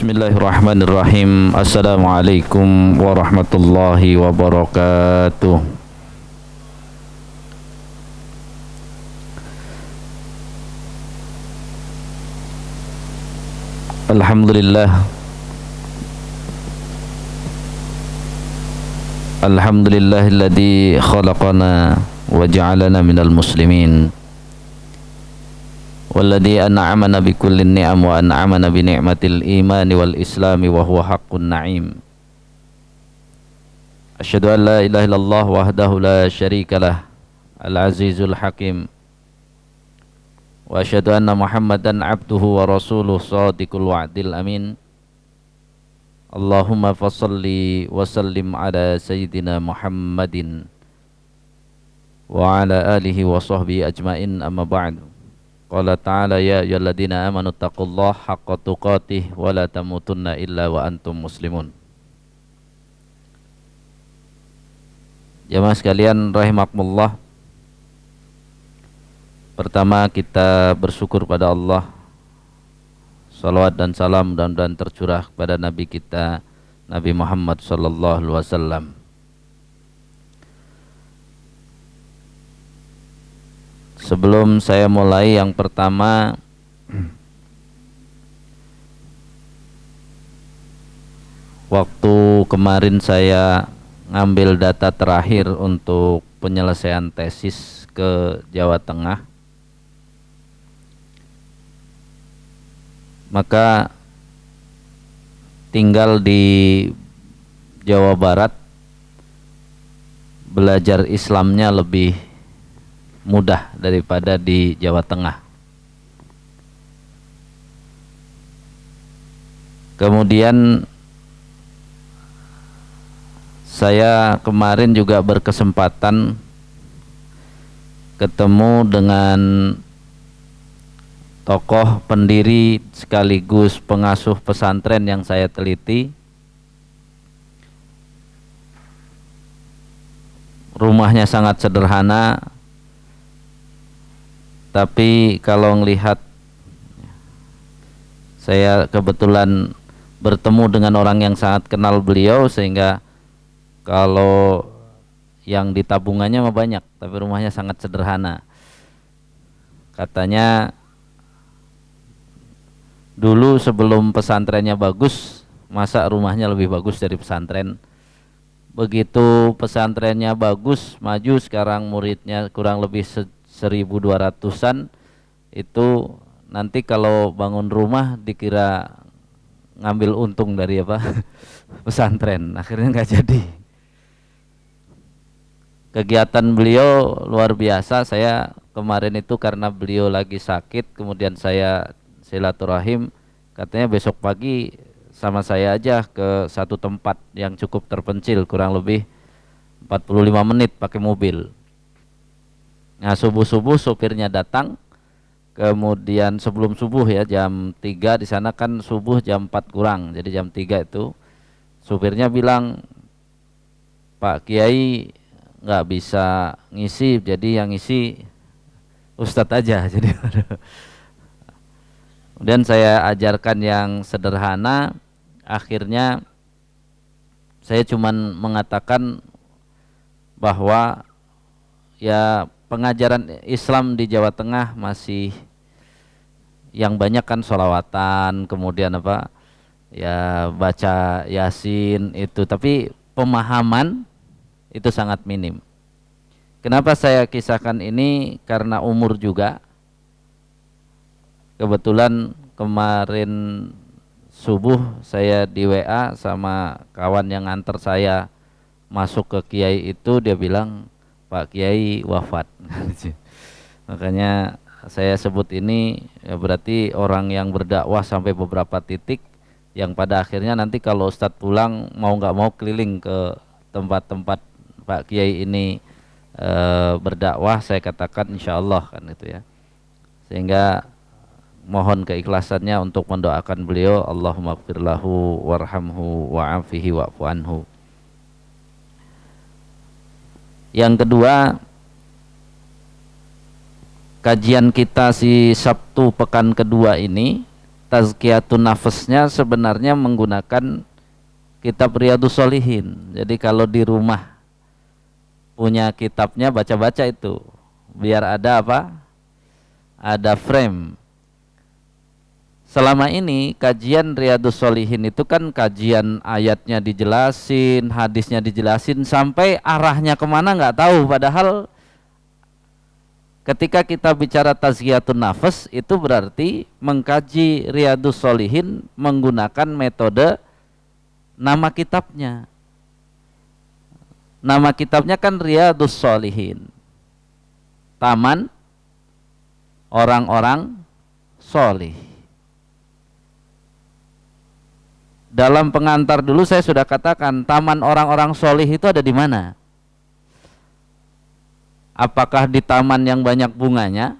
Bismillahirrahmanirrahim. Assalamualaikum warahmatullahi wabarakatuh. Alhamdulillah. Alhamdulillahilladzi khalaqana wa ja'alana minal muslimin. Walladzi an'amana bikulli ni'am wa an'amana bi ni'matil imani wal islami wa huwa haqqun na'im. Asyhadu an la ilaha illallah wahdahu la syarikalah al-azizul hakim. Wa asyhadu anna Muhammadan abduhu wa rasuluh shadiqul wa'dil amin. Allahumma fassalli wa sallim ala sayyidina Muhammadin wa ala alihi wa sahbihi ajmain, amma ba'du. Qala ta'ala ya ayyuhalladzina amanu taqullaha haqqa tuqatih wa la tamutunna illa wa antum muslimun. Jamaah sekalian rahimakumullah. Pertama kita bersyukur pada Allah. Salawat dan salam dan tercurah kepada Nabi kita Nabi Muhammad sallallahu alaihi wasallam. Sebelum saya mulai, yang pertama waktu kemarin saya ngambil data terakhir untuk penyelesaian tesis ke Jawa Tengah, maka tinggal di Jawa Barat belajar Islamnya lebih mudah daripada di Jawa Tengah. Kemudian saya kemarin juga berkesempatan ketemu dengan tokoh pendiri sekaligus pengasuh pesantren yang saya teliti. Rumahnya sangat sederhana, tapi kalau melihat, saya kebetulan bertemu dengan orang yang sangat kenal beliau, sehingga kalau yang di tabungannya mah banyak, tapi rumahnya sangat sederhana. Katanya dulu sebelum pesantrennya bagus, masa rumahnya lebih bagus dari pesantren. Begitu pesantrennya bagus, maju, sekarang muridnya kurang lebih 1.200-an, itu nanti kalau bangun rumah dikira ngambil untung dari pesantren, akhirnya nggak jadi. Kegiatan beliau luar biasa. Saya kemarin itu karena beliau lagi sakit, kemudian saya silaturahim, katanya besok pagi sama saya aja ke satu tempat yang cukup terpencil, kurang lebih 45 menit pakai mobil. Nah, subuh-subuh sopirnya datang, kemudian sebelum subuh ya, jam 3 di sana kan subuh jam 4 kurang, jadi jam 3 itu supirnya bilang, Pak Kiai nggak bisa ngisi, jadi yang ngisi Ustadz aja. Jadi kemudian saya ajarkan yang sederhana, akhirnya saya cuman mengatakan bahwa ya pengajaran Islam di Jawa Tengah masih yang banyak kan sholawatan, kemudian ya baca Yasin itu, tapi pemahaman itu sangat minim. Kenapa saya kisahkan ini? Karena umur juga. Kebetulan kemarin subuh saya di WA sama kawan yang antar saya masuk ke Kiai itu, dia bilang Pak Kiai wafat. Makanya saya sebut ini ya, berarti orang yang berdakwah sampai beberapa titik, yang pada akhirnya nanti kalau Ustadz pulang mau nggak mau keliling ke tempat-tempat Pak Kiai ini berdakwah, saya katakan insya Allah kan itu ya. Sehingga mohon keikhlasannya untuk mendoakan beliau, Allahumma gfirlahu warhamhu wa'afihi wa'fu anhu. Yang kedua, kajian kita si Sabtu pekan kedua ini tazkiyatun nafasnya sebenarnya menggunakan kitab Riyadhus Shalihin. Jadi kalau di rumah punya kitabnya, baca-baca itu biar ada apa? Ada frame. Selama ini kajian Riyadhus Shalihin itu kan kajian ayatnya dijelasin, hadisnya dijelasin, sampai arahnya kemana nggak tahu. Padahal ketika kita bicara tazkiyatun nafas itu berarti mengkaji Riyadhus Shalihin menggunakan metode nama kitabnya. Nama kitabnya kan Riyadhus Shalihin, taman orang-orang solih. Dalam pengantar dulu saya sudah katakan, taman orang-orang solih itu ada di mana? Apakah di taman yang banyak bunganya?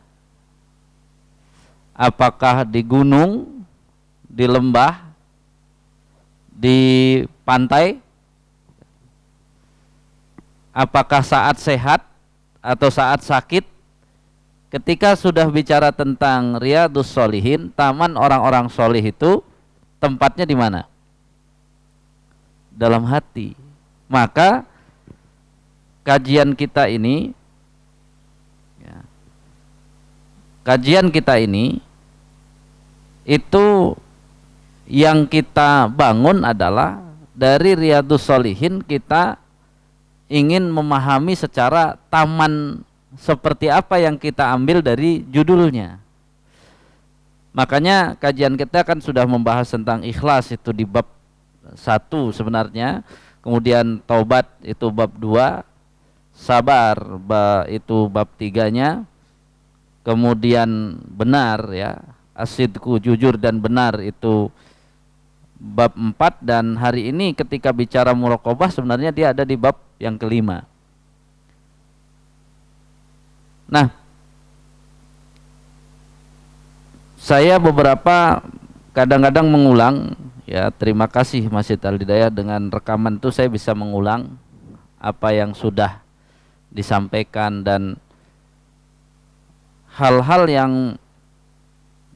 Apakah di gunung, di lembah, di pantai? Apakah saat sehat atau saat sakit? Ketika sudah bicara tentang Riyadhus Shalihin, taman orang-orang solih itu tempatnya di mana? Dalam hati. Maka kajian kita ini itu yang kita bangun adalah dari Riyadhus Shalihin kita ingin memahami secara taman seperti apa yang kita ambil dari judulnya. Makanya kajian kita kan sudah membahas tentang ikhlas itu di bab 1 sebenarnya, kemudian taubat itu bab 2, sabar itu bab 3-nya, kemudian benar ya, asidku jujur dan benar itu bab 4, dan hari ini ketika bicara muraqabah sebenarnya dia ada di bab yang kelima. Nah, saya beberapa kadang-kadang mengulang ya, terima kasih Masjid Al-Hidayah, dengan rekaman itu saya bisa mengulang apa yang sudah disampaikan, dan hal-hal yang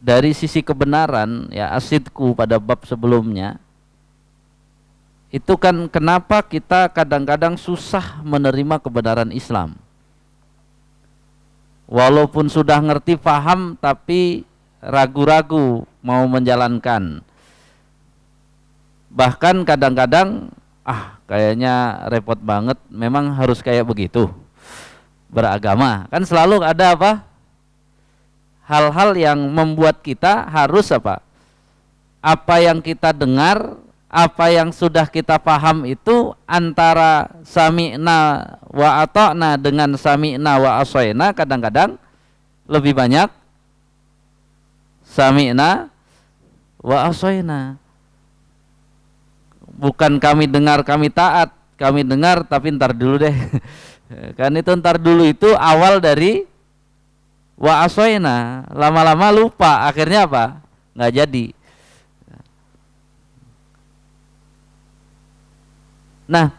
dari sisi kebenaran ya, asidku pada bab sebelumnya itu kan kenapa kita kadang-kadang susah menerima kebenaran Islam. Walaupun sudah ngerti paham tapi ragu-ragu mau menjalankan. Bahkan kadang-kadang kayaknya repot banget, memang harus kayak begitu beragama. Kan selalu ada apa? Hal-hal yang membuat kita harus apa? Apa yang kita dengar, apa yang sudah kita paham itu antara sami'na wa ata'na dengan sami'na wa asaina kadang-kadang lebih banyak sami'na wa asaina. Bukan kami dengar kami taat, kami dengar tapi ntar dulu deh. Kan itu ntar dulu itu awal dari wa asaina, lama-lama lupa, akhirnya apa? Nggak jadi. Nah,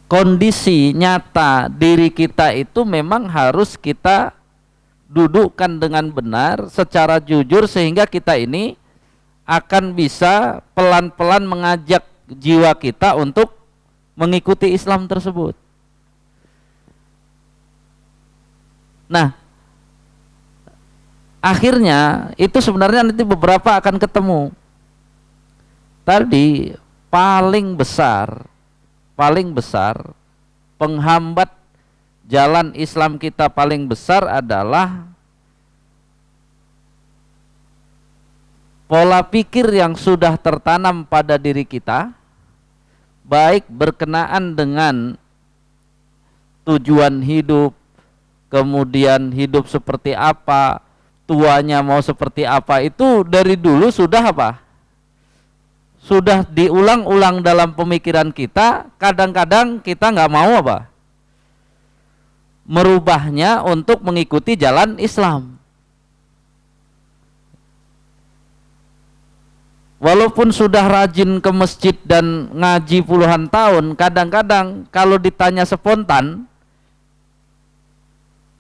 kondisi nyata diri kita itu memang harus kita dudukkan dengan benar secara jujur, sehingga kita ini akan bisa pelan-pelan mengajak jiwa kita untuk mengikuti Islam tersebut. Nah, akhirnya itu sebenarnya nanti beberapa akan ketemu. Tadi paling besar penghambat jalan Islam kita paling besar adalah pola pikir yang sudah tertanam pada diri kita, baik berkenaan dengan tujuan hidup, kemudian hidup seperti apa, tuanya mau seperti apa, itu dari dulu sudah apa? Sudah diulang-ulang dalam pemikiran kita. Kadang-kadang kita nggak mau apa? Merubahnya untuk mengikuti jalan Islam. Walaupun sudah rajin ke masjid dan ngaji puluhan tahun, kadang-kadang kalau ditanya spontan,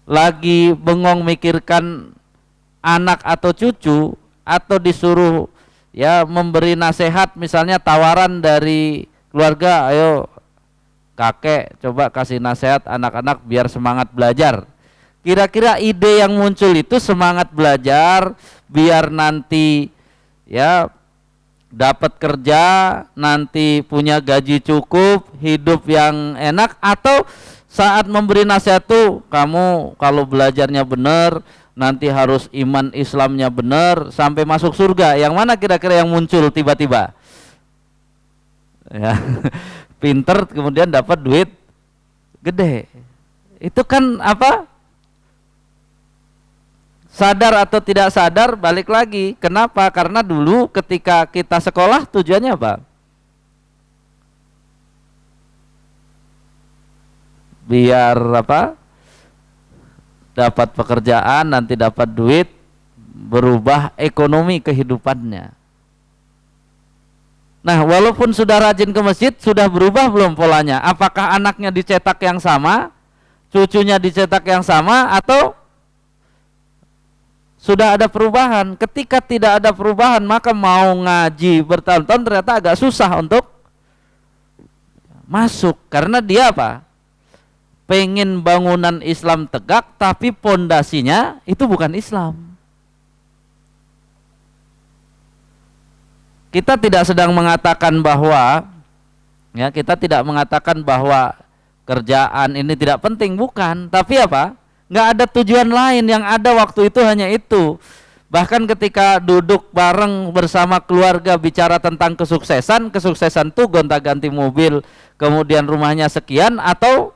lagi bengong mikirkan anak atau cucu, atau disuruh ya memberi nasihat, misalnya tawaran dari keluarga, ayo kakek coba kasih nasihat anak-anak biar semangat belajar. Kira-kira ide yang muncul itu semangat belajar biar nanti ya dapat kerja, nanti punya gaji cukup, hidup yang enak, atau saat memberi nasihat tuh kamu kalau belajarnya benar nanti harus iman Islamnya benar sampai masuk surga. Yang mana kira-kira yang muncul tiba-tiba? Ya, pinter kemudian dapat duit gede. Itu kan apa? Sadar atau tidak sadar balik lagi. Kenapa? Karena dulu ketika kita sekolah tujuannya apa? Biar apa? Dapat pekerjaan, nanti dapat duit, berubah ekonomi kehidupannya. Nah, walaupun sudah rajin ke masjid, sudah berubah belum polanya? Apakah anaknya dicetak yang sama, cucunya dicetak yang sama, atau sudah ada perubahan? Ketika tidak ada perubahan, maka mau ngaji bertahun-tahun ternyata agak susah untuk masuk. Karena dia apa? Pengen bangunan Islam tegak, tapi pondasinya itu bukan Islam. Kita tidak sedang mengatakan bahwa ya, kita tidak mengatakan bahwa kerjaan ini tidak penting, bukan. Tapi apa? Nggak ada tujuan lain, yang ada waktu itu hanya itu. Bahkan ketika duduk bareng bersama keluarga bicara tentang kesuksesan, kesuksesan tuh gonta-ganti mobil, kemudian rumahnya sekian, atau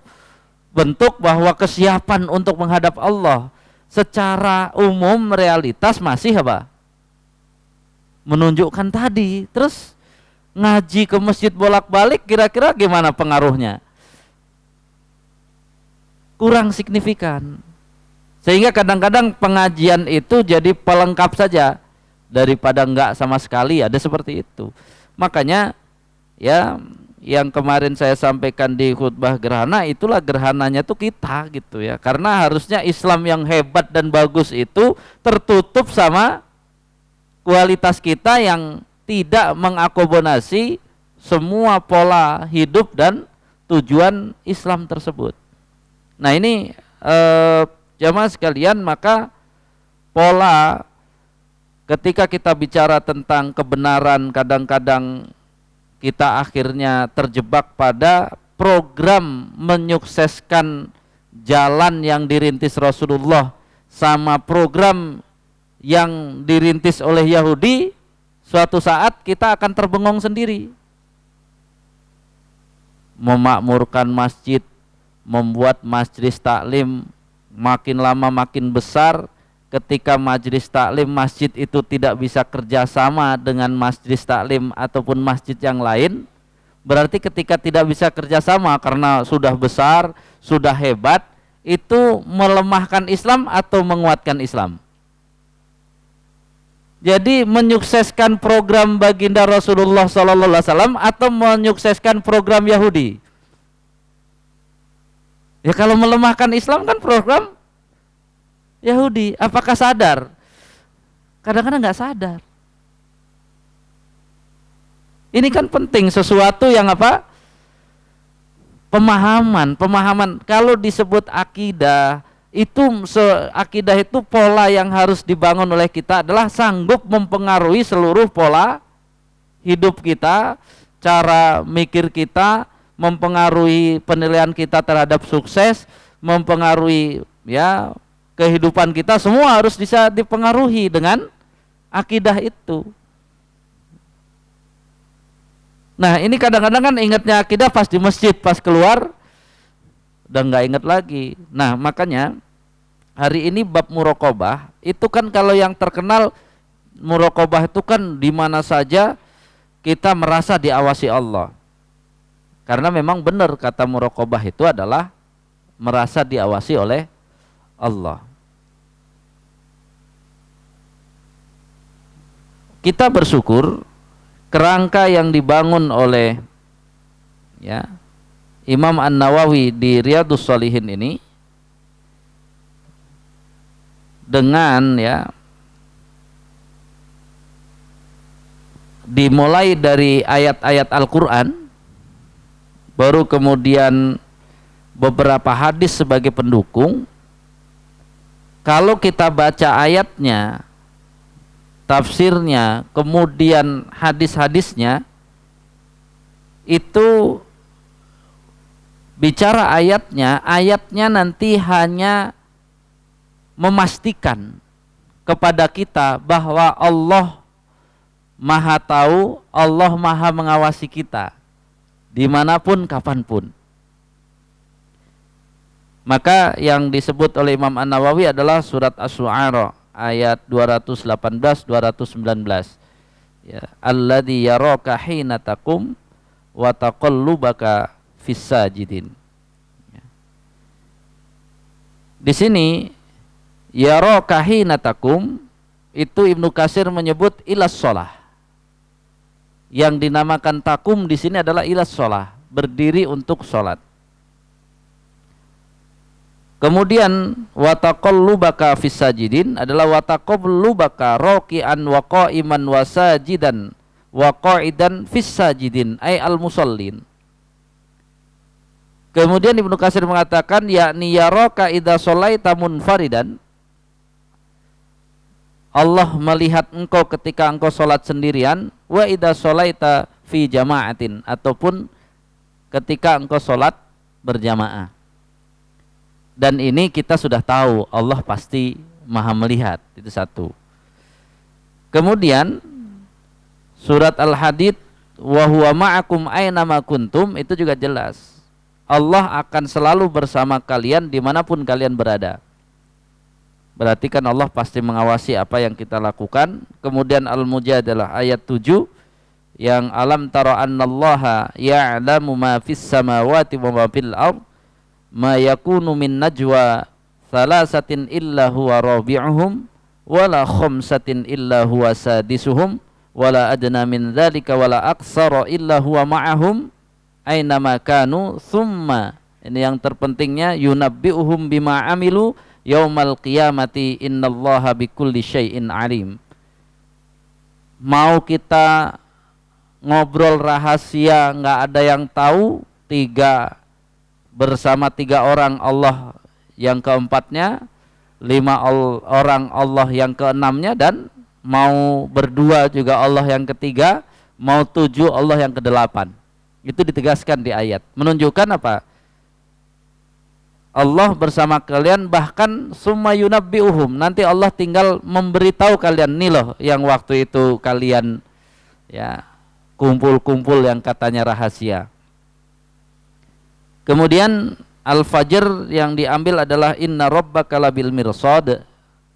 bentuk bahwa kesiapan untuk menghadap Allah. Secara umum realitas masih apa? Menunjukkan tadi. Terus ngaji ke masjid bolak-balik, kira-kira gimana pengaruhnya? Kurang signifikan. Sehingga kadang-kadang pengajian itu jadi pelengkap saja daripada enggak sama sekali, ada seperti itu. Makanya ya, yang kemarin saya sampaikan di khutbah gerhana, itulah gerhananya tuh kita gitu ya. Karena harusnya Islam yang hebat dan bagus itu tertutup sama kualitas kita yang tidak mengakomodasi semua pola hidup dan tujuan Islam tersebut. Nah ini jamaah sekalian, maka pola ketika kita bicara tentang kebenaran, kadang-kadang kita akhirnya terjebak pada program menyukseskan jalan yang dirintis Rasulullah sama program yang dirintis oleh Yahudi. Suatu saat kita akan terbengong sendiri. Memakmurkan masjid, membuat majelis taklim makin lama makin besar. Ketika majelis taklim masjid itu tidak bisa kerjasama dengan majelis taklim ataupun masjid yang lain, berarti ketika tidak bisa kerjasama karena sudah besar, sudah hebat, itu melemahkan Islam atau menguatkan Islam? Jadi menyukseskan program baginda Rasulullah SAW atau menyukseskan program Yahudi? Ya kalau melemahkan Islam kan program Yahudi. Apakah sadar? Kadang-kadang nggak sadar. Ini kan penting, sesuatu yang apa? Pemahaman. Kalau disebut akidah, itu akidah itu pola yang harus dibangun oleh kita adalah sanggup mempengaruhi seluruh pola hidup kita, cara mikir kita, mempengaruhi penilaian kita terhadap sukses, mempengaruhi ya kehidupan kita, semua harus bisa dipengaruhi dengan akidah itu. Nah ini kadang-kadang kan ingatnya akidah pas di masjid, pas keluar udah nggak ingat lagi. Nah makanya hari ini bab muraqabah itu kan, kalau yang terkenal muraqabah itu kan di mana saja kita merasa diawasi Allah. Karena memang benar kata muraqabah itu adalah merasa diawasi oleh Allah. Kita bersyukur kerangka yang dibangun oleh ya Imam An-Nawawi di Riyadhus Shalihin ini dengan ya dimulai dari ayat-ayat Al-Quran, baru kemudian beberapa hadis sebagai pendukung. Kalau kita baca ayatnya, tafsirnya, kemudian hadis-hadisnya, itu bicara ayatnya nanti hanya memastikan kepada kita bahwa Allah Maha tahu, Allah Maha mengawasi kita dimanapun, kapanpun. Maka yang disebut oleh Imam An-Nawawi adalah surat Asy-Syu'ara ayat 218-219. Ya, alladzi yaraka hina taqum wa taqallubaka fis sajidin. Ya. Di sini yaraka hina taqum itu Ibnu Katsir menyebut ilas shalah. Yang dinamakan takum di sini adalah ilas shalah, berdiri untuk sholat. Kemudian wataqallubaka fis sajidin adalah wataqallubaka raki'an wa qa'iman wa sajidan wa qa'idan fis sajidin ay al musallin. Kemudian Ibnu Katsir mengatakan yakni yaraka idza shalaita munfaridan, Allah melihat engkau ketika engkau sholat sendirian, wa idza shalaita fi jama'atin, ataupun ketika engkau sholat berjamaah. Dan ini kita sudah tahu Allah pasti Maha melihat, itu satu. Kemudian surat Al-Hadid wa huwa ma'akum aina ma kuntum, itu juga jelas Allah akan selalu bersama kalian dimanapun kalian berada. Berarti kan Allah pasti mengawasi apa yang kita lakukan. Kemudian Al-Mujadalah ayat 7 yang alam tara annallaha ya'lamu ma fis samawati wa ma fil ardh ma yakunu min najwa thalathatin illa huwa rabi'uhum wala khamsatin illa huwa sadisuhum wala adna min dzalika wala aktsara illa huwa ma'ahum aina ma kanu thumma, ini yang terpentingnya, yunabbi'uhum bima amilu yaumal qiyamati innallaha bikulli syai'in alim. Mau kita ngobrol rahasia nggak ada yang tahu, bersama 3 orang Allah yang keempatnya, 5 orang Allah yang keenamnya, dan mau berdua juga Allah yang ketiga, mau 7 Allah yang ke-8. Itu ditegaskan di ayat, menunjukkan apa? Allah bersama kalian, bahkan summa yunabbi'uhum, nanti Allah tinggal memberitahu kalian, nih loh yang waktu itu kalian ya kumpul-kumpul yang katanya rahasia. Kemudian Al-Fajr yang diambil adalah inna rabbaka labil mirsad,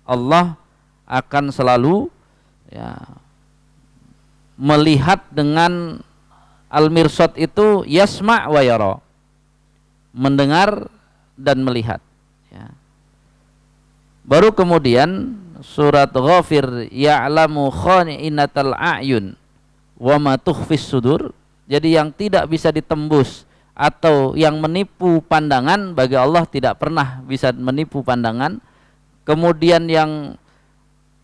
Allah akan selalu ya melihat dengan al-mirsad itu yasma' wa yara, mendengar dan melihat ya. Baru kemudian surat Ghafir ya'lamu khani'inatal a'yun wa ma tukhfis sudur, jadi yang tidak bisa ditembus atau yang menipu pandangan, bagi Allah tidak pernah bisa menipu pandangan. Kemudian yang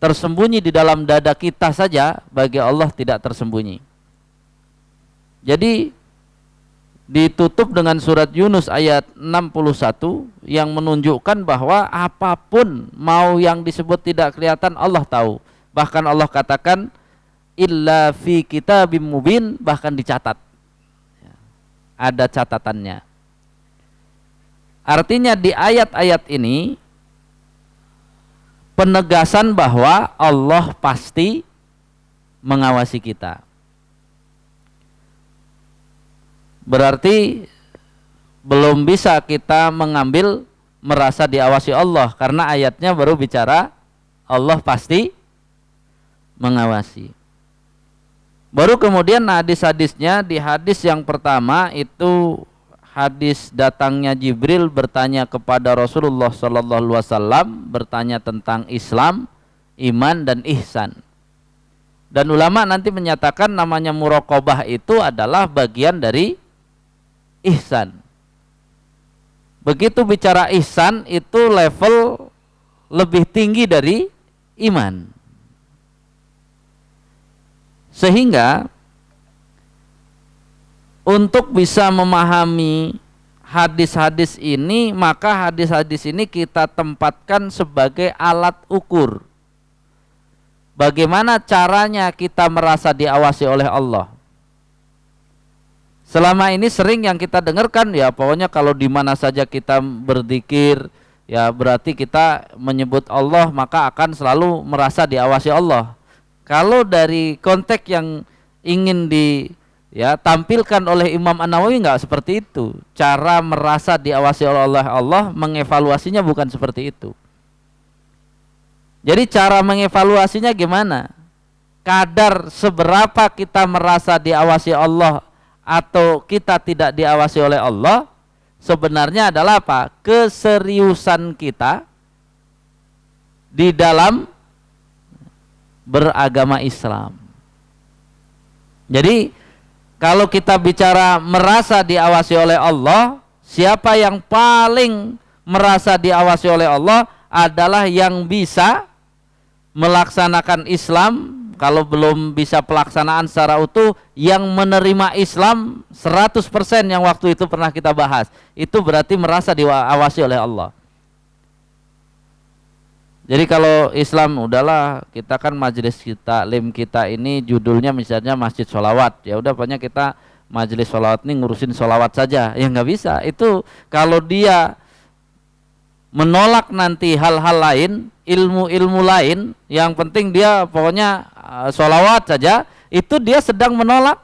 tersembunyi di dalam dada kita saja bagi Allah tidak tersembunyi. Jadi ditutup dengan surat Yunus ayat 61 yang menunjukkan bahwa apapun mau yang disebut tidak kelihatan Allah tahu. Bahkan Allah katakan illa fi kitabim mubin, bahkan dicatat. Ada catatannya. Artinya di ayat-ayat ini penegasan bahwa Allah pasti mengawasi kita. Berarti belum bisa kita mengambil merasa diawasi Allah, karena ayatnya baru bicara Allah pasti mengawasi. Baru kemudian hadis-hadisnya, di hadis yang pertama itu hadis datangnya Jibril bertanya kepada Rasulullah SAW, bertanya tentang Islam, iman dan ihsan. Dan ulama nanti menyatakan namanya muraqabah itu adalah bagian dari ihsan. Begitu bicara ihsan itu level lebih tinggi dari iman. Sehingga untuk bisa memahami hadis-hadis ini, maka hadis-hadis ini kita tempatkan sebagai alat ukur. Bagaimana caranya kita merasa diawasi oleh Allah. Selama ini sering yang kita dengarkan, ya pokoknya kalau di mana saja kita berzikir, ya berarti kita menyebut Allah, maka akan selalu merasa diawasi Allah. Kalau dari konteks yang ingin tampilkan oleh Imam An-Nawawi nggak seperti itu. Cara merasa diawasi oleh Allah, mengevaluasinya bukan seperti itu. Jadi cara mengevaluasinya gimana? Kadar seberapa kita merasa diawasi Allah atau kita tidak diawasi oleh Allah, sebenarnya adalah apa? Keseriusan kita di dalam beragama Islam. Jadi kalau kita bicara merasa diawasi oleh Allah, siapa yang paling merasa diawasi oleh Allah adalah yang bisa melaksanakan Islam. Kalau belum bisa pelaksanaan secara utuh, yang menerima Islam 100% yang waktu itu pernah kita bahas, itu berarti merasa diawasi oleh Allah. Jadi kalau Islam, udahlah, kita kan majelis kita, lim kita ini judulnya misalnya Masjid Sholawat, ya udah pokoknya kita majelis sholawat ini ngurusin sholawat saja, ya nggak bisa. Itu kalau dia menolak nanti hal-hal lain, ilmu-ilmu lain, yang penting dia pokoknya sholawat saja, itu dia sedang menolak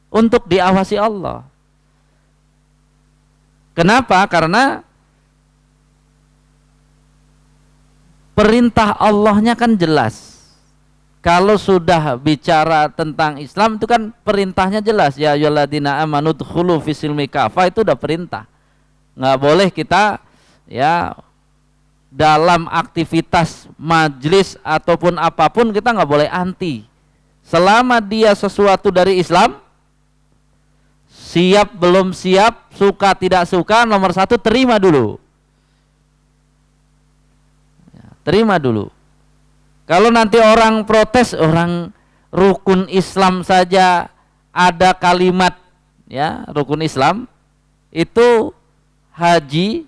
untuk diawasi Allah. Kenapa? Karena perintah Allahnya kan jelas. Kalau sudah bicara tentang Islam itu kan perintahnya jelas. Ya ayyuhalladzina amanu dkhulu fisilmi kafah, itu udah perintah. Nggak boleh kita dalam aktivitas majlis ataupun apapun kita nggak boleh anti. Selama dia sesuatu dari Islam, siap belum siap, suka tidak suka, nomor satu terima dulu. Terima dulu. Kalau nanti orang protes, orang rukun Islam saja ada kalimat rukun Islam itu haji,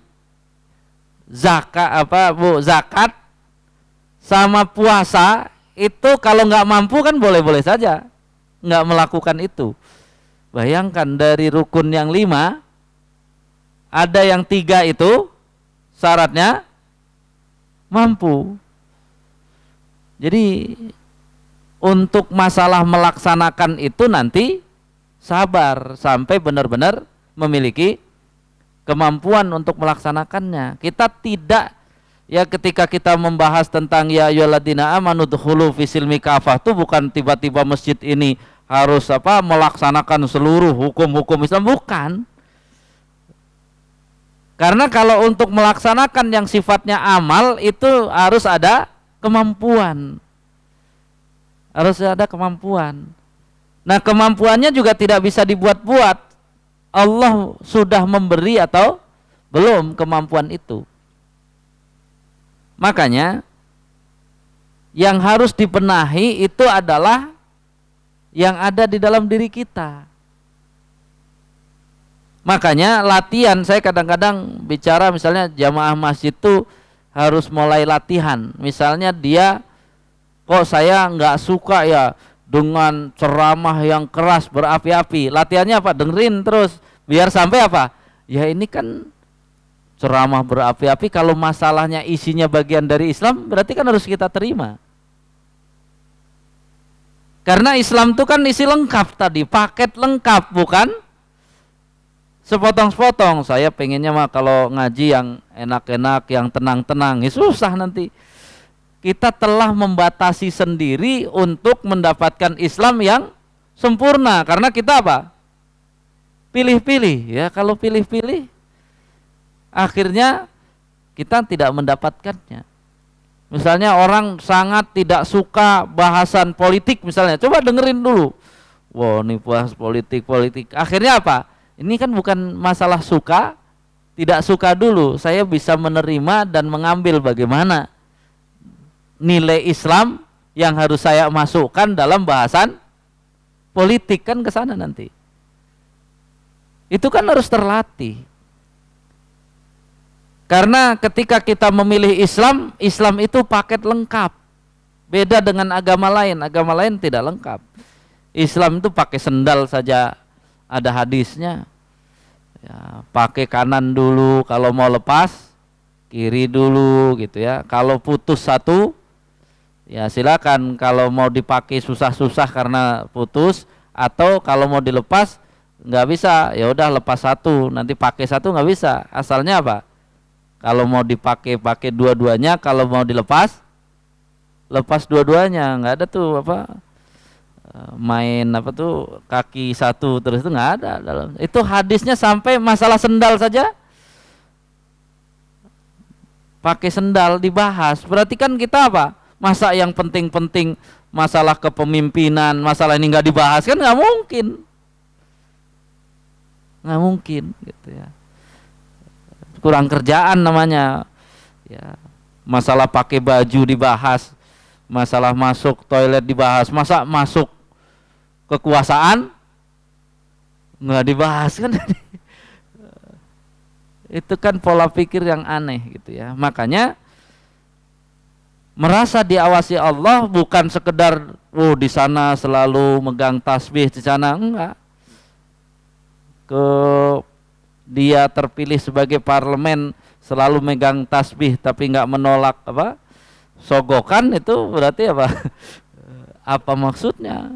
zakat sama puasa, itu kalau nggak mampu kan boleh-boleh saja nggak melakukan itu. Bayangkan dari rukun yang 5 ada yang 3 itu syaratnya mampu. Jadi untuk masalah melaksanakan itu nanti sabar sampai benar-benar memiliki kemampuan untuk melaksanakannya. Kita tidak ketika kita membahas tentang ya ayyuhalladzina amanu dkhulu fisilmi kafah, itu bukan tiba-tiba masjid ini harus melaksanakan seluruh hukum-hukum Islam, bukan. Karena kalau untuk melaksanakan yang sifatnya amal itu harus ada kemampuan. Harus ada kemampuan. Nah, kemampuannya juga tidak bisa dibuat-buat. Allah sudah memberi atau belum kemampuan itu. Makanya yang harus dibenahi itu adalah yang ada di dalam diri kita. Makanya latihan, saya kadang-kadang bicara misalnya jamaah masjid itu harus mulai latihan. Misalnya dia, kok saya nggak suka ya dengan ceramah yang keras berapi-api. Latihannya apa? Dengerin terus biar sampai apa? Ya ini kan ceramah berapi-api, kalau masalahnya isinya bagian dari Islam, berarti kan harus kita terima. Karena Islam itu kan isi lengkap tadi, paket lengkap, bukan sepotong-sepotong. Saya pengennya mah kalau ngaji yang enak-enak, yang tenang-tenang, ya susah nanti. Kita telah membatasi sendiri untuk mendapatkan Islam yang sempurna. Karena kita apa? Pilih-pilih. Ya, kalau pilih-pilih, akhirnya kita tidak mendapatkannya. Misalnya orang sangat tidak suka bahasan politik misalnya, coba dengerin dulu. Wow, ini bahas politik. Akhirnya apa? Ini kan bukan masalah suka, tidak suka dulu. Saya bisa menerima dan mengambil bagaimana nilai Islam yang harus saya masukkan dalam bahasan politik kan ke sana nanti. Itu kan harus terlatih. Karena ketika kita memilih Islam, Islam itu paket lengkap. Beda dengan agama lain tidak lengkap. Islam itu pakai sendal saja ada hadisnya. Ya, pakai kanan dulu kalau mau lepas, kiri dulu gitu ya. Kalau putus satu, ya silakan. Kalau mau dipakai susah-susah karena putus, atau kalau mau dilepas nggak bisa, ya udah lepas satu, nanti pakai satu nggak bisa. Asalnya apa? Kalau mau dipakai pakai dua-duanya, kalau mau dilepas lepas dua-duanya. Nggak ada tuh apa main apa tuh kaki satu terus, itu nggak ada dalam itu hadisnya. Sampai masalah sendal saja pakai sendal dibahas. Berarti kan kita apa, masa yang penting-penting masalah kepemimpinan, masalah ini nggak dibahas, kan nggak mungkin gitu ya. Kurang kerjaan namanya ya. Masalah pakai baju dibahas, masalah masuk toilet dibahas, masa masuk kekuasaan nggak dibahas kan. Itu kan pola pikir yang aneh gitu ya. Makanya merasa diawasi Allah bukan sekedar di sana selalu megang tasbih, di sana enggak. Dia terpilih sebagai parlemen selalu megang tasbih tapi nggak menolak apa sogokan, itu berarti apa? Apa maksudnya?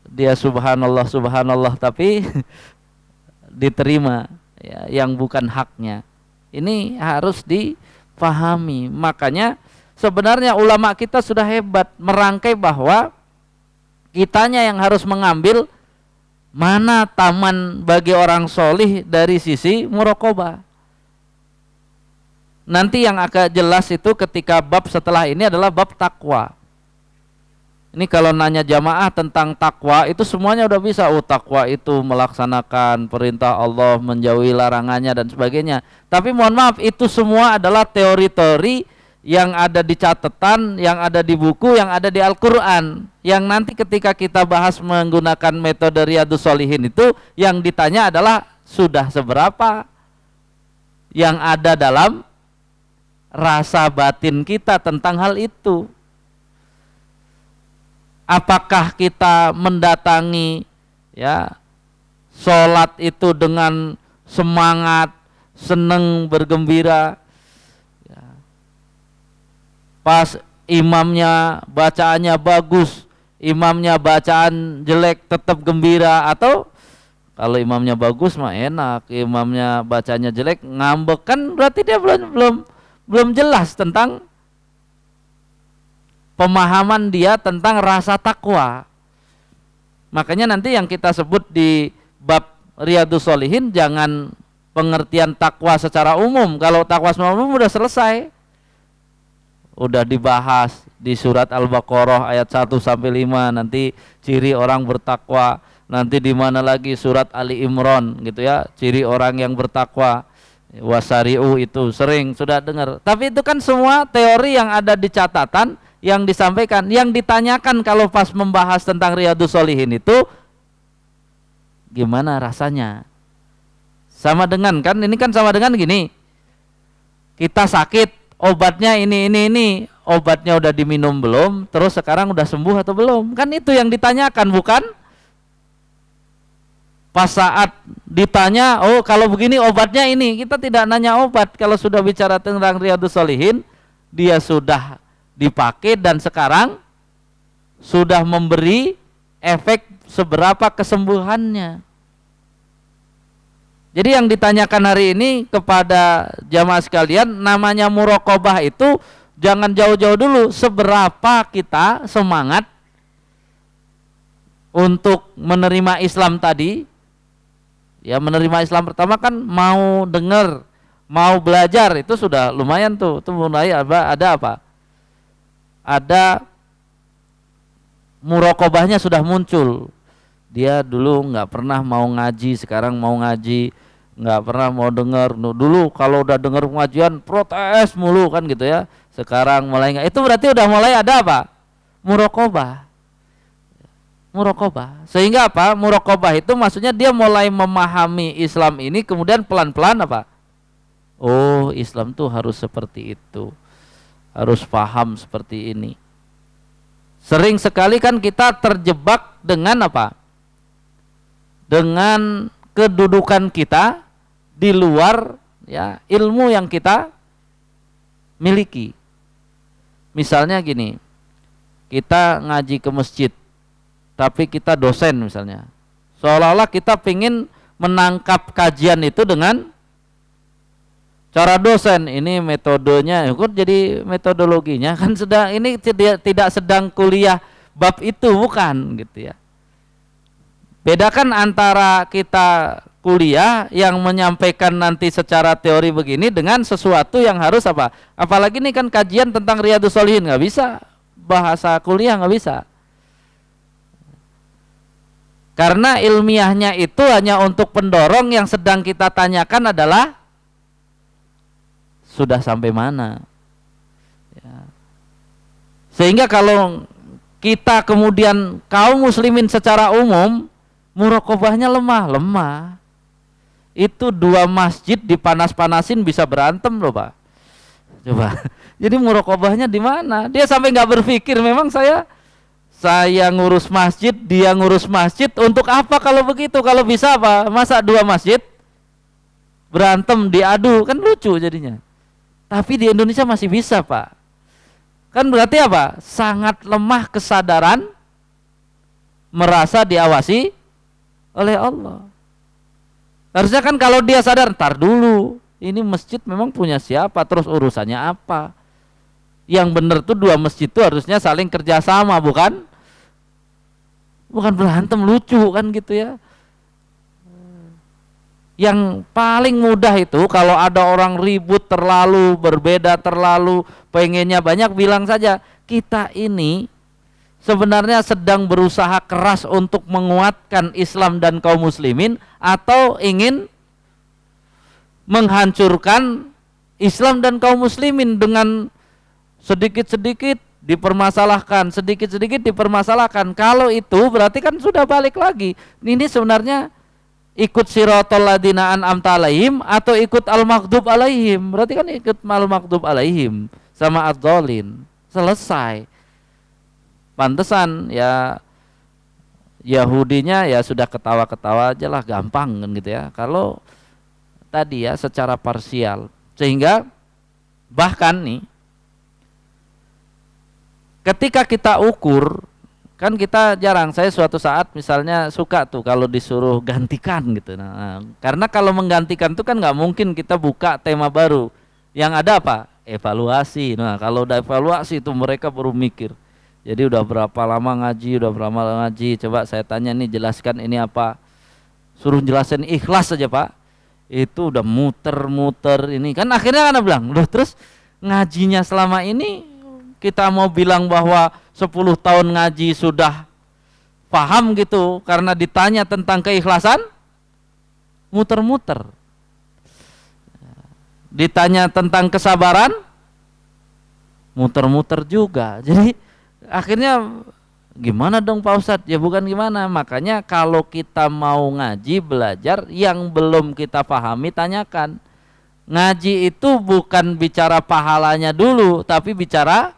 Dia subhanallah subhanallah tapi diterima ya, yang bukan haknya. Ini harus dipahami. Makanya sebenarnya ulama kita sudah hebat merangkai bahwa kitanya yang harus mengambil mana taman bagi orang solih dari sisi muraqabah. Nanti yang agak jelas itu ketika bab setelah ini adalah bab takwa. Ini kalau nanya jamaah tentang takwa itu semuanya udah bisa. Takwa itu melaksanakan perintah Allah, menjauhi larangannya dan sebagainya. Tapi mohon maaf, itu semua adalah teori-teori yang ada di catatan, yang ada di buku, yang ada di Al-Quran. Yang nanti ketika kita bahas menggunakan metode Riyadhus Shalihin itu, yang ditanya adalah sudah seberapa yang ada dalam rasa batin kita tentang hal itu. Apakah kita mendatangi ya sholat itu dengan semangat, seneng, bergembira, pas imamnya bacaannya bagus, imamnya bacaan jelek tetap gembira, atau kalau imamnya bagus mah enak, imamnya bacanya jelek ngambek, kan berarti dia belum jelas tentang pemahaman dia tentang rasa takwa. Makanya nanti yang kita sebut di bab Riyadhus Shalihin jangan pengertian takwa secara umum. Kalau takwa secara umum udah selesai. Udah dibahas di surat Al-Baqarah ayat 1 sampai 5, nanti ciri orang bertakwa. Nanti di mana lagi surat Ali Imran gitu ya, ciri orang yang bertakwa. Wasari'u itu sering sudah dengar. Tapi itu kan semua teori yang ada di catatan yang disampaikan. Yang ditanyakan kalau pas membahas tentang Riyadhus Shalihin itu gimana rasanya? Sama dengan kan ini kan sama dengan gini. Kita sakit, obatnya ini, obatnya udah diminum belum, terus sekarang udah sembuh atau belum, kan itu yang ditanyakan, bukan pas saat ditanya kalau begini obatnya ini. Kita tidak nanya obat. Kalau sudah bicara tentang Riyadhus Shalihin, dia sudah dipakai dan sekarang sudah memberi efek seberapa kesembuhannya. Jadi yang ditanyakan hari ini kepada jamaah sekalian, namanya muraqabah itu jangan jauh-jauh dulu. Seberapa kita semangat untuk menerima Islam tadi. Ya, menerima Islam pertama kan mau dengar, mau belajar, itu sudah lumayan tuh. Itu mulai ada apa? Ada muraqabahnya sudah muncul. Dia dulu nggak pernah mau ngaji, sekarang mau ngaji. Nggak pernah mau dengar. Dulu kalau udah dengar pengajian protes mulu kan gitu ya. Sekarang mulai nggak. Itu berarti udah mulai ada apa? Muraqabah. Muraqabah. Sehingga apa? Muraqabah itu maksudnya dia mulai memahami Islam ini, kemudian pelan-pelan apa? Oh, Islam tuh harus seperti itu. Harus paham seperti ini. Sering sekali kan kita terjebak dengan apa? Dengan kedudukan kita di luar ya ilmu yang kita miliki. Misalnya gini, kita ngaji ke masjid, tapi kita dosen misalnya. Seolah-olah kita pengen menangkap kajian itu dengan cara dosen. Ini metodenya, kok jadi metodologinya kan sedang ini tidak sedang kuliah bab itu, bukan gitu ya. Bedakan antara kita kuliah yang menyampaikan nanti secara teori begini dengan sesuatu yang harus apa? Apalagi ini kan kajian tentang Riyadhus Shalihin, nggak bisa bahasa kuliah, nggak bisa. Karena ilmiahnya itu hanya untuk pendorong, yang sedang kita tanyakan adalah sudah sampai mana ya. Sehingga kalau kita kemudian kaum muslimin secara umum muraqabahnya lemah. Itu 2 masjid dipanas-panasin bisa berantem loh Pak. Coba. Jadi muraqabahnya di mana? Dia sampai nggak berpikir, memang saya ngurus masjid, dia ngurus masjid, untuk apa kalau begitu? Kalau bisa apa? Masa 2 masjid berantem diadu, kan lucu jadinya. Tapi di Indonesia masih bisa Pak. Kan berarti apa? Sangat lemah kesadaran merasa diawasi oleh Allah. Harusnya kan kalau dia sadar, ntar dulu, ini masjid memang punya siapa, terus urusannya apa. Yang benar tuh 2 masjid itu harusnya saling kerjasama, bukan berantem lucu kan gitu ya. Yang paling mudah itu kalau ada orang ribut terlalu, berbeda terlalu, pengennya banyak, bilang saja, kita ini sebenarnya sedang berusaha keras untuk menguatkan Islam dan kaum muslimin, atau ingin menghancurkan Islam dan kaum muslimin dengan sedikit-sedikit dipermasalahkan, sedikit-sedikit dipermasalahkan. Kalau itu berarti kan sudah balik lagi. Ini sebenarnya ikut siratal ladzina an'amta alaihim atau ikut al-maghdub alaihim. Berarti kan ikut al-maghdub alaihim sama ad-dhalin. Selesai. Pantesan ya Yahudinya ya sudah ketawa-ketawa aja lah, gampang kan gitu ya. Kalau tadi ya secara parsial. Sehingga bahkan nih ketika kita ukur, kan kita jarang, saya suatu saat misalnya suka tuh kalau disuruh gantikan gitu. Nah, karena kalau menggantikan tuh kan nggak mungkin kita buka tema baru. Yang ada apa? Evaluasi. Nah, kalau udah evaluasi itu mereka baru mikir. Jadi udah berapa lama ngaji, coba saya tanya nih, jelaskan ini apa. Suruh jelasin ikhlas saja Pak. Itu udah muter-muter ini. Kan akhirnya kan bilang, loh terus ngajinya selama ini kita mau bilang bahwa 10 tahun ngaji sudah paham gitu, karena ditanya tentang keikhlasan muter-muter. Ditanya tentang kesabaran muter-muter juga. Jadi akhirnya gimana dong Pak Ustadz? Ya bukan gimana, makanya kalau kita mau ngaji, belajar, yang belum kita pahami tanyakan. Ngaji itu bukan bicara pahalanya dulu, tapi bicara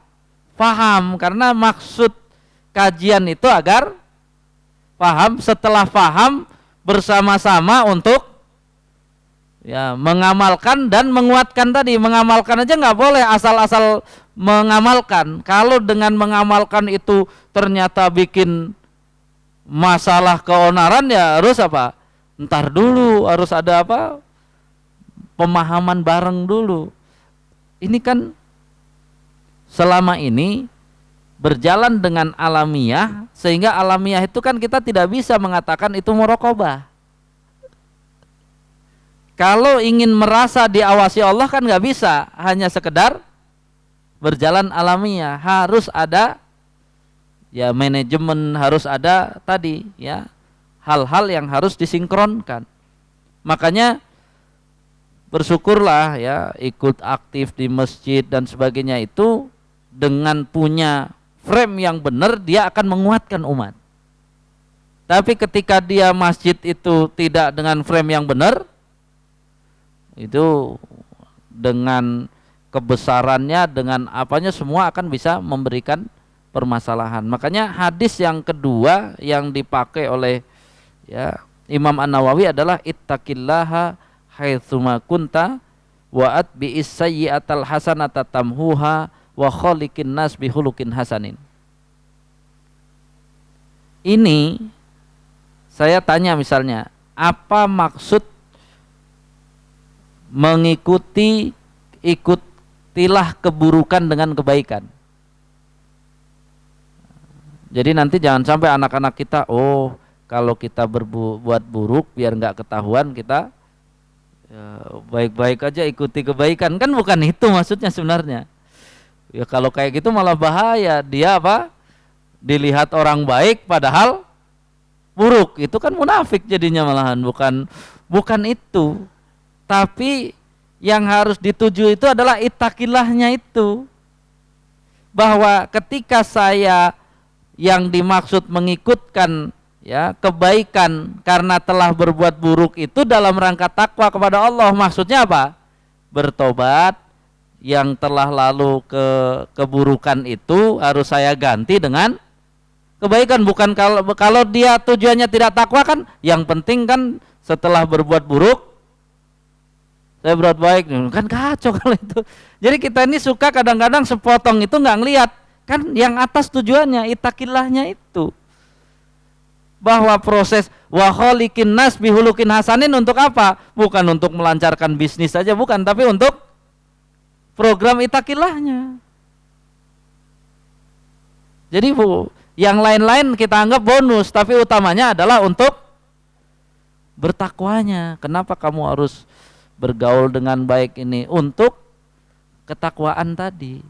paham, karena maksud kajian itu agar paham. Setelah paham, bersama-sama untuk ya mengamalkan dan menguatkan tadi. Mengamalkan aja nggak boleh asal-asal mengamalkan. Kalau dengan mengamalkan itu ternyata bikin masalah keonaran, ya harus apa? Ntar dulu, harus ada apa? Pemahaman bareng dulu. Ini kan selama ini berjalan dengan alamiah, sehingga alamiah itu kan kita tidak bisa mengatakan itu muraqabah. Kalau ingin merasa diawasi Allah kan nggak bisa hanya sekedar berjalan alamiah, harus ada ya manajemen, harus ada tadi ya hal-hal yang harus disinkronkan. Makanya bersyukurlah ya ikut aktif di masjid dan sebagainya itu, dengan punya frame yang benar dia akan menguatkan umat. Tapi ketika dia masjid itu tidak dengan frame yang benar, itu dengan kebesarannya, dengan apanya semua akan bisa memberikan permasalahan. Makanya hadis yang kedua yang dipakai oleh ya Imam An-Nawawi adalah ittaqillaha haitsuma kunta wa atbi'is sayyi'atal hasanata tamhuha wa khaliqin nas bihulukin hasanin. Ini saya tanya misalnya, apa maksud ikutilah keburukan dengan kebaikan? Jadi nanti jangan sampai anak-anak kita, oh kalau kita berbuat buruk biar nggak ketahuan kita ya, baik-baik aja ikuti kebaikan, kan bukan itu maksudnya sebenarnya. Ya kalau kayak gitu malah bahaya, dia apa? Dilihat orang baik padahal buruk, itu kan munafik jadinya malahan, bukan itu. Tapi yang harus dituju itu adalah ittaqillahnya itu, bahwa ketika saya yang dimaksud mengikutkan ya kebaikan karena telah berbuat buruk itu dalam rangka takwa kepada Allah, maksudnya apa? Bertobat, yang telah lalu keburukan itu harus saya ganti dengan kebaikan. Bukan kalau dia tujuannya tidak takwa kan, yang penting kan setelah berbuat buruk saya berbuat baik, kan kacau kalau itu. Jadi kita ini suka kadang-kadang sepotong itu nggak ngelihat kan yang atas tujuannya, ittaqillahnya itu, bahwa proses wa khaliqin nas bihulukin hasanin untuk apa? Bukan untuk melancarkan bisnis saja, bukan, tapi untuk program ittaqillahnya. Jadi yang lain-lain kita anggap bonus, tapi utamanya adalah untuk bertakwanya. Kenapa kamu harus bergaul dengan baik ini? Untuk ketakwaan tadi,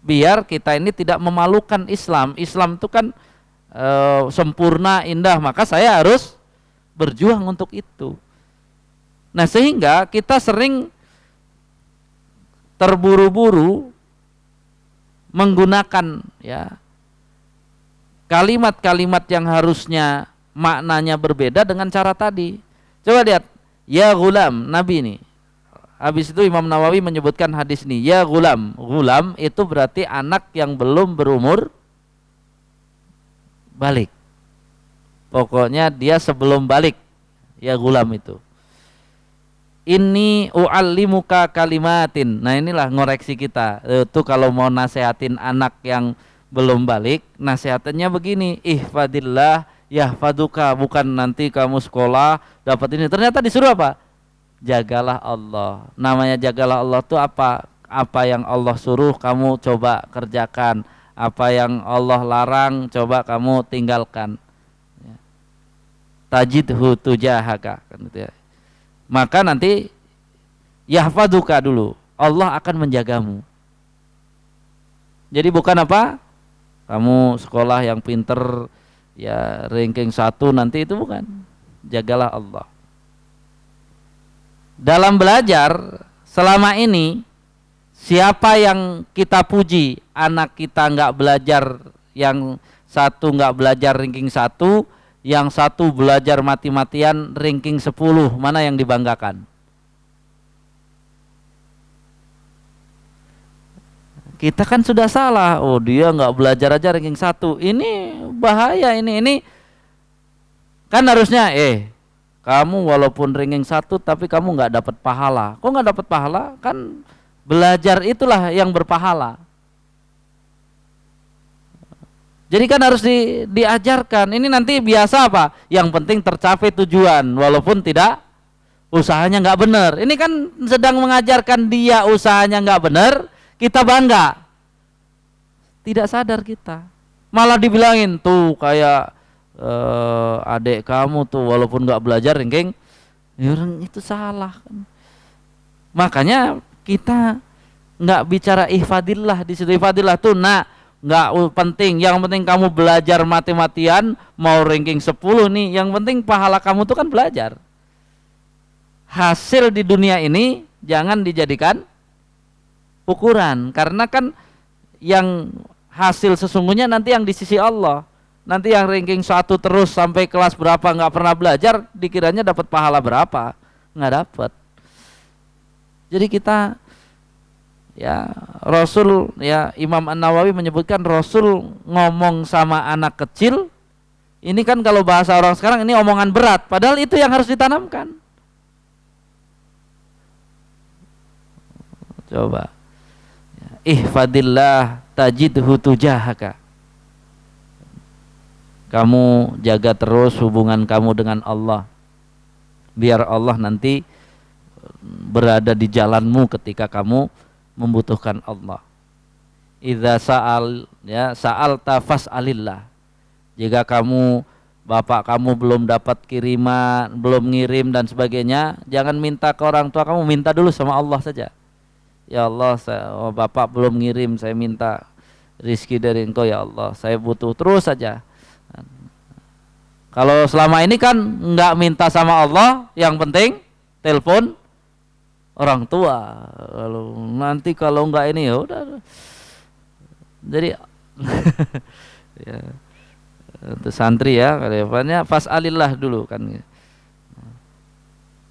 biar kita ini tidak memalukan Islam. Islam itu kan sempurna, indah, maka saya harus berjuang untuk itu. Nah, sehingga kita sering terburu-buru menggunakan ya kalimat-kalimat yang harusnya maknanya berbeda dengan cara tadi. Coba lihat, ya gulam, Nabi ini. Habis itu Imam Nawawi menyebutkan hadis ini, ya gulam. Gulam itu berarti anak yang belum berumur balik. Pokoknya dia sebelum balik, ya gulam itu. Inni u'allimuka kalimatin. Nah inilah ngoreksi kita. Itu kalau mau nasehatin anak yang belum balik, nasihatannya begini, ihfadillah yahfaduka, bukan nanti kamu sekolah dapat ini ternyata disuruh apa? Jagalah Allah. Namanya jagalah Allah itu apa? Apa yang Allah suruh kamu coba kerjakan, apa yang Allah larang coba kamu tinggalkan. Tajidhu tujahaka, kan gitu ya. Maka nanti yahfaduka dulu, Allah akan menjagamu. Jadi bukan apa? Kamu sekolah yang pinter ya ranking 1 nanti, itu bukan. Jagalah Allah. Dalam belajar selama ini, siapa yang kita puji? Anak kita nggak belajar, yang satu nggak belajar ranking 1, yang satu belajar mati-matian ranking 10, mana yang dibanggakan? Kita kan sudah salah. Oh dia nggak belajar aja ranking 1, ini bahaya, ini kan harusnya kamu walaupun ranking 1 tapi kamu nggak dapat pahala. Kok nggak dapat pahala? Kan belajar itulah yang berpahala. Jadi kan harus diajarkan. Ini nanti biasa apa? Yang penting tercapai tujuan walaupun tidak, usahanya nggak benar. Ini kan sedang mengajarkan dia usahanya nggak benar, kita bangga. Tidak sadar kita, malah dibilangin tuh kayak adik kamu tuh walaupun nggak belajar ranking, itu salah kan. Makanya kita nggak bicara ihfadillah di situ. Ihfadillah tuh nggak penting. Yang penting kamu belajar mati-matian, mau ranking 10 nih, yang penting pahala kamu tuh kan belajar. Hasil di dunia ini jangan dijadikan ukuran, karena kan yang hasil sesungguhnya nanti yang di sisi Allah. nanti yang ranking 1 terus sampai kelas berapa nggak pernah belajar, dikiranya dapat pahala berapa? Nggak dapat. Jadi kita ya, Rasul ya, Imam An-Nawawi menyebutkan Rasul ngomong sama anak kecil, ini kan kalau bahasa orang sekarang ini omongan berat, padahal itu yang harus ditanamkan. Coba ihfadillah tajidhu tujahaka, kamu jaga terus hubungan kamu dengan Allah, biar Allah nanti berada di jalanmu ketika kamu membutuhkan Allah. Idza sa'al ya sa'alta fas'alillah, jika kamu bapak kamu belum dapat kiriman, belum ngirim dan sebagainya, jangan minta ke orang tua kamu, minta dulu sama Allah saja. Ya Allah, bapak belum ngirim, saya minta rizki dari Engkau ya Allah, saya butuh, terus saja. Kalau selama ini kan nggak minta sama Allah, yang penting telepon orang tua. Lalu nanti kalau nggak ini ya udah. Jadi ya, untuk santri ya, kalian fas'alillah dulu kan.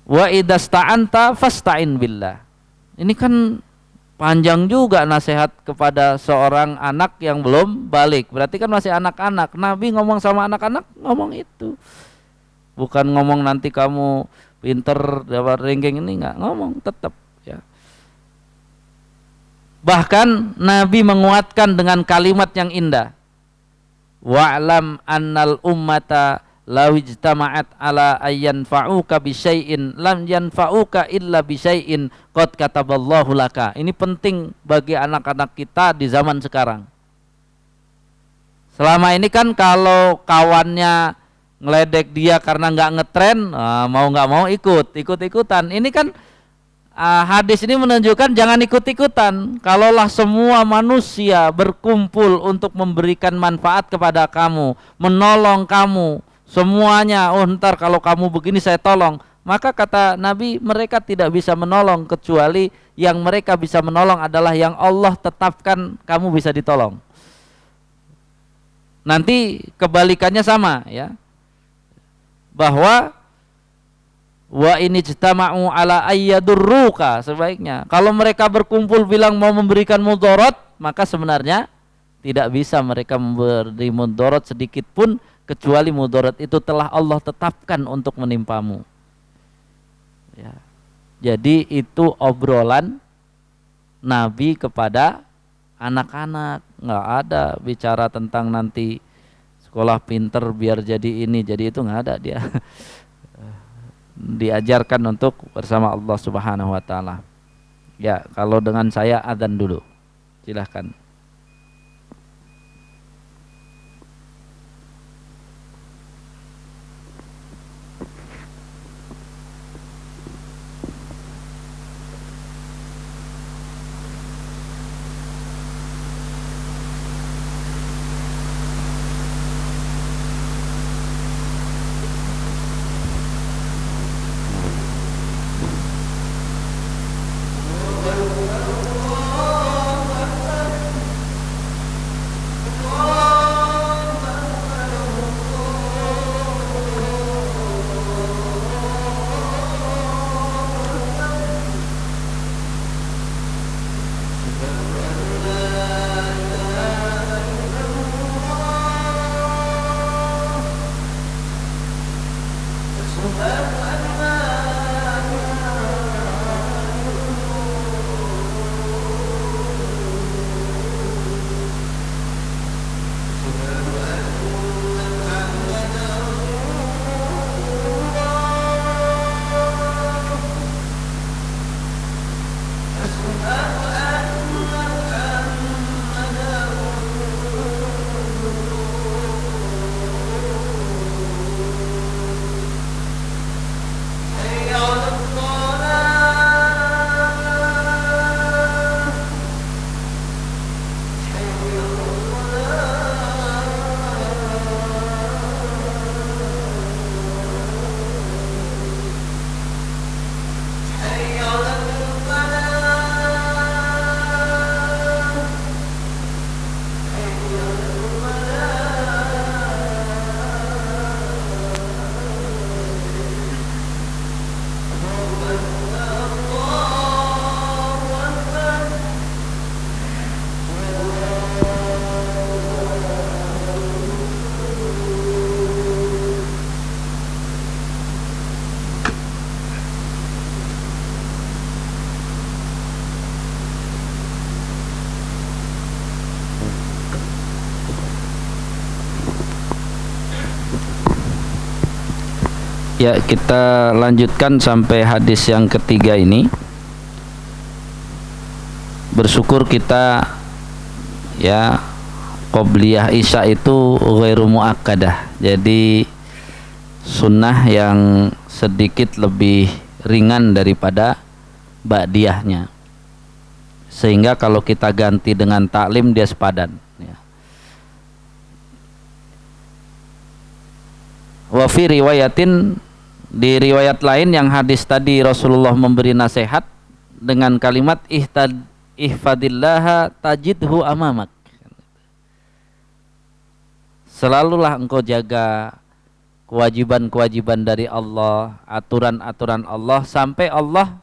Wa idasta'anta fasta'in billah. Ini kan panjang juga nasihat kepada seorang anak yang belum balik. Berarti kan masih anak-anak. Nabi ngomong sama anak-anak, ngomong itu. Bukan ngomong nanti kamu pinter dapat ranking, ini enggak, ngomong tetap ya. Bahkan Nabi menguatkan dengan kalimat yang indah. Wa'lam annal ummata law ijtama'at ala ayyanfa'uka bisyai'in lam yanfa'uka illa bisyai'in qad kataballahu laka. Ini penting bagi anak-anak kita di zaman sekarang. Selama ini kan kalau kawannya ngeledek dia karena nggak ngetren, mau nggak mau ikut-ikutan. Ini kan hadis ini menunjukkan jangan ikut-ikutan. Kalaulah semua manusia berkumpul untuk memberikan manfaat kepada kamu, menolong kamu, semuanya, oh ntar kalau kamu begini saya tolong, maka kata Nabi, mereka tidak bisa menolong kecuali yang mereka bisa menolong adalah yang Allah tetapkan kamu bisa ditolong. Nanti kebalikannya sama ya, bahwa wa ini ijtama'u ala ayyadurruka, sebaiknya kalau mereka berkumpul bilang mau memberikan mudarat, maka sebenarnya tidak bisa mereka memberi mudarat sedikit pun, kecuali mudarat itu telah Allah tetapkan untuk menimpamu ya. Jadi itu obrolan Nabi kepada anak-anak, nggak ada bicara tentang nanti sekolah pinter biar jadi ini jadi itu, nggak ada. Dia diajarkan untuk bersama Allah Subhanahu wa taala. Ya, kalau dengan saya adzan dulu. Silahkan. Ya, kita lanjutkan sampai hadis yang ketiga ini. Bersyukur kita ya, qobliyah isya itu ghairu muakkadah. Jadi sunnah yang sedikit lebih ringan daripada ba'diyahnya. Sehingga kalau kita ganti dengan taklim dia sepadan ya. Wa fi riwayatin, di riwayat lain yang hadis tadi Rasulullah memberi nasihat dengan kalimat ihfadillaha tajidhu amamak. Selalulah engkau jaga kewajiban-kewajiban dari Allah, aturan-aturan Allah, sampai Allah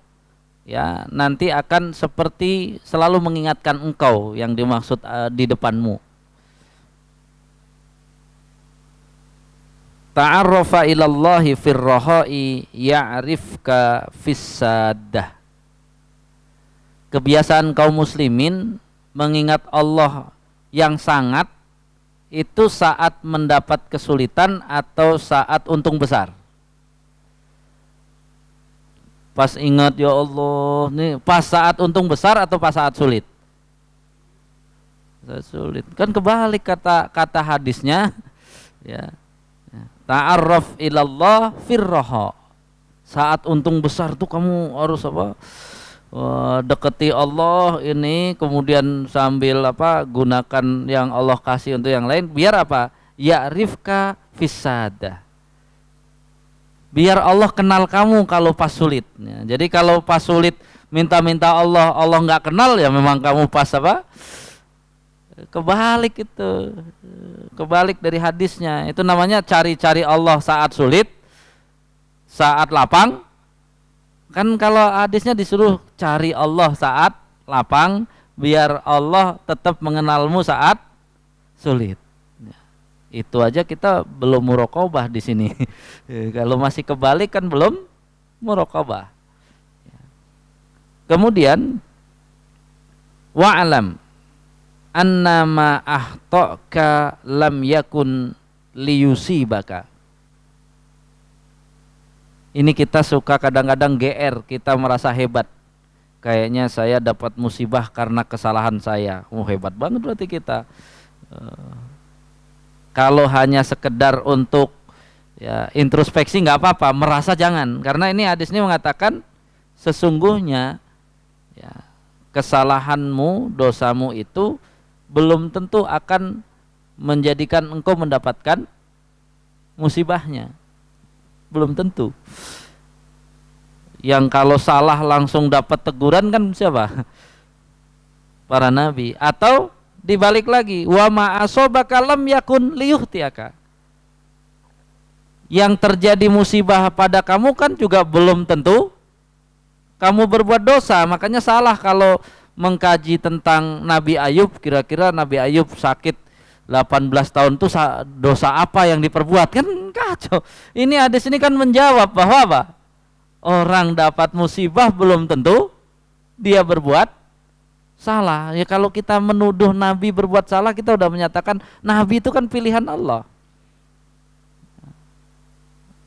ya nanti akan seperti selalu mengingatkan engkau yang dimaksud di depanmu. Ta'arrafa ilallahi firrahai ya'rifka fissadah. Kebiasaan kaum muslimin mengingat Allah yang sangat itu saat mendapat kesulitan atau saat untung besar. Pas ingat ya Allah, nih pas saat untung besar atau pas saat sulit? Sulit. Kan kebalik kata hadisnya ya. Ta'arraf ilallah firraha. Saat untung besar tuh kamu harus apa? Deketi Allah ini, kemudian sambil apa? Gunakan yang Allah kasih untuk yang lain, biar apa? Ya'rifka fissadah. Biar Allah kenal kamu kalau pas sulit. Ya, jadi kalau pas sulit minta-minta Allah, Allah nggak kenal ya memang kamu pas apa? Kebalik itu, kebalik dari hadisnya. Itu namanya cari-cari Allah saat sulit, saat lapang. Kan kalau hadisnya disuruh cari Allah saat lapang, biar Allah tetap mengenalmu saat sulit. Itu aja kita belum muraqabah di sini. Kalau masih kebalik kan belum muraqabah. Kemudian wa'alam annama ahtaka lam yakun liyusibaka. Ini kita suka kadang-kadang GR, kita merasa hebat. Kayaknya saya dapat musibah karena kesalahan saya. Hebat banget berarti kita. Kalau hanya sekedar untuk ya introspeksi nggak apa-apa, merasa jangan. Karena ini hadis ini mengatakan sesungguhnya ya, kesalahanmu, dosamu itu belum tentu akan menjadikan engkau mendapatkan musibahnya. Belum tentu. Yang kalau salah langsung dapat teguran kan siapa? Para nabi. Atau dibalik lagi, wa ma asobaka lam yakun liyuhtiaka. Yang terjadi musibah pada kamu kan juga belum tentu kamu berbuat dosa. Makanya salah kalau mengkaji tentang Nabi Ayub, kira-kira Nabi Ayub sakit 18 tahun itu dosa apa yang diperbuat, kan kacau. Ini hadis ini kan menjawab bahwa apa? Orang dapat musibah belum tentu dia berbuat salah. Ya kalau kita menuduh Nabi berbuat salah, kita udah menyatakan Nabi itu kan pilihan Allah.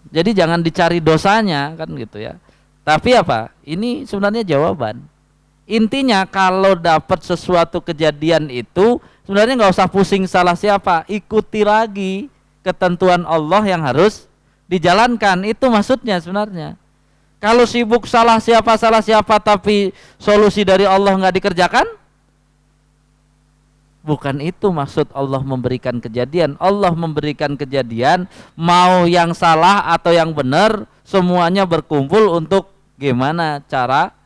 Jadi jangan dicari dosanya kan gitu ya. Tapi apa? Ini sebenarnya jawaban. Intinya kalau dapat sesuatu kejadian itu sebenarnya nggak usah pusing salah siapa, ikuti lagi ketentuan Allah yang harus dijalankan. Itu maksudnya sebenarnya. Kalau sibuk salah siapa tapi solusi dari Allah nggak dikerjakan, bukan itu maksud Allah memberikan kejadian. Allah memberikan kejadian mau yang salah atau yang benar, semuanya berkumpul untuk gimana cara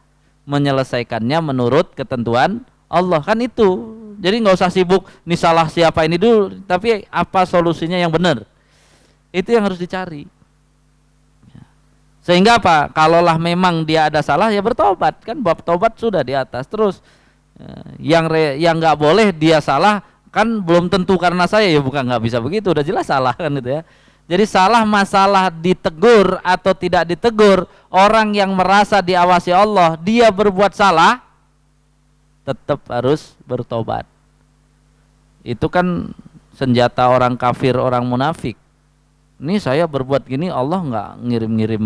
menyelesaikannya menurut ketentuan Allah, kan itu. Jadi nggak usah sibuk nih salah siapa ini dulu, tapi apa solusinya yang benar, itu yang harus dicari. Sehingga apa? Kalaulah memang dia ada salah ya bertobat, kan bab tobat sudah di atas. Terus yang nggak boleh dia salah kan belum tentu karena saya, ya bukan nggak bisa begitu, udah jelas salah kan itu ya. Jadi salah masalah ditegur atau tidak ditegur, orang yang merasa diawasi Allah, dia berbuat salah, tetap harus bertobat. Itu kan senjata orang kafir, orang munafik. Ini saya berbuat gini Allah nggak ngirim-ngirim